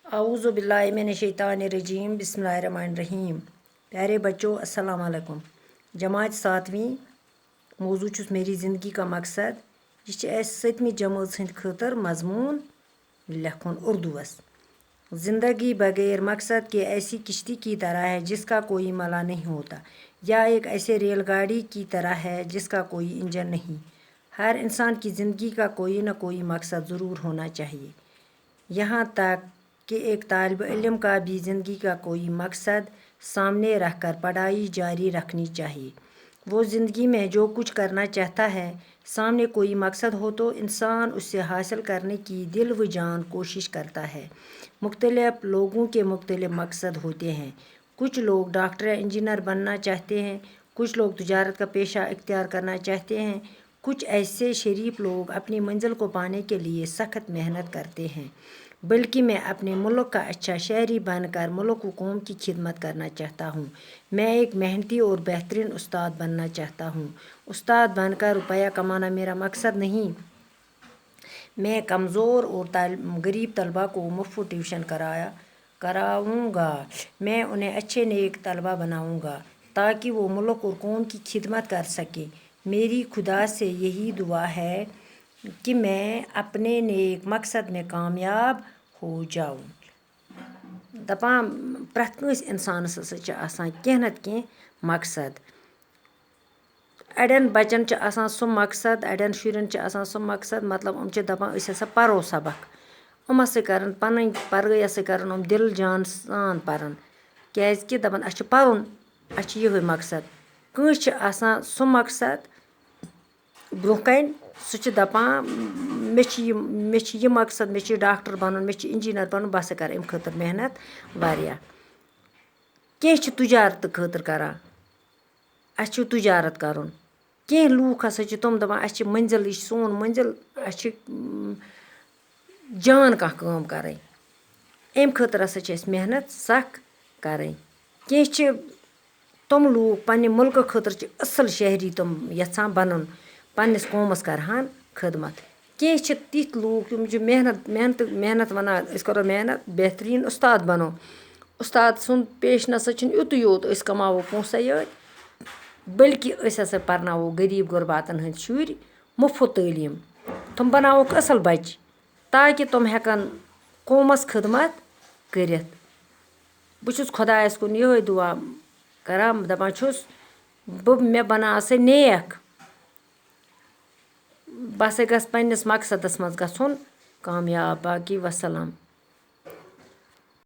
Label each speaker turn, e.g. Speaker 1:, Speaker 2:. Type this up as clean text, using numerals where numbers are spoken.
Speaker 1: आऊज़ु बिल्लाहि मिनश्शैतानिर्रजीम बिस्मिल्लाहिर्रहमानिर्रहीम। प्यारे बच्चों अस्सलाम वालेकुम। जमात 7वीं मौजू छुस मेरी ज़िंदगी का मकसद। यह 7वीं जमात हंद खतर मजमून लिखुन उर्दूस। ज़िंदगी बगैर मकसद के ऐसी किश्ती की तरह है जिसका कोई मला नहीं होता, या एक ऐसे रेलगाड़ी की तरह है जिसका कोई इंजन नहीं। हर इंसान की ज़िंदगी का कोई न कोई मकसद ज़रूर होना चाहिए, यहाँ तक कि एक तालिब इल्म का भी ज़िंदगी का कोई मकसद सामने रखकर पढ़ाई जारी रखनी चाहिए। वो ज़िंदगी में जो कुछ करना चाहता है, सामने कोई मकसद हो तो इंसान उससे हासिल करने की दिल व जान कोशिश करता है। मुख्तलिफ लोगों के मुख्तलिफ मकसद होते हैं। कुछ लोग डॉक्टर या इंजीनियर बनना चाहते हैं, कुछ लोग तिजारत का पेशा इख्तियार करना चाहते हैं, कुछ ऐसे शरीफ लोग अपनी मंजिल को पाने के लिए सख्त मेहनत करते हैं। बल्कि मैं अपने मुल्क का अच्छा शहरी बनकर मुल्क व कौम की खिदमत करना चाहता हूँ। मैं एक मेहनती और बेहतरीन उस्ताद बनना चाहता हूँ। उस्ताद बनकर रुपया कमाना मेरा मकसद नहीं। मैं कमज़ोर और गरीब तलबा को मुफ्त ट्यूशन कराऊँगा। मैं उन्हें अच्छे नेक तलबा बनाऊँगा ताकि वो मुल्क और कौम की खिदमत कर सके। मेरी खुदा से यही दुआ है कि मैं अपने नेक मकसद में कामयाब हो जाऊँ। दपान प्रथ कंस इंसानस हसा आसान कह नत कह मकसद। अड़न बचन आसान सो मकसद, अड़न शुरन आसान सो मकसद, मतलब हम दपान अस हसा परो सबक। हम हसा करन पन पढ़ाई हसा करन हम दिल जान सान परन, क्या दपान अस परुन, अस यही मकसद। कंस आसान सो मकसद ब्रोह कन सह दपान मे यह मकसद, मे डॉक्टर बनन, मे इंजीनियर बनन, बह कर अम खतर मेहनत वारिया। कह तुजारत खतर करान, अस तुजारत करन। कह लूख हसा तम दपान अस मंजिल, यह सोन मंजिल, अस जान कह काम कर। अम खतर हसा मेहनत सख कर। कह तम लूख पन्ने मुल्क खतर असल शहरी तम यछान बनन, पन्नस कौमस करहान खिदमत। कह तिथ लूख मेहनत वनान अस करो मेहनत, बेहतरीन उस्ताद बनो। उस्ताद सुन पेश नसा युत योत अस कमावो पोसा योत, बल्कि अस हसा परनावो गरीब गुरबातन हंद शुर मुफ्त तालीम। तुम बनावोक असल बच ताकि तुम हेकन कौमस खिदमत करित। बुछुस खुदायस कुन यही दुआ करान, दपान छुस मे बना सा नेक, बह गस पन्नस मकसदस मज गछुन कामयाब। बाकी वसलाम।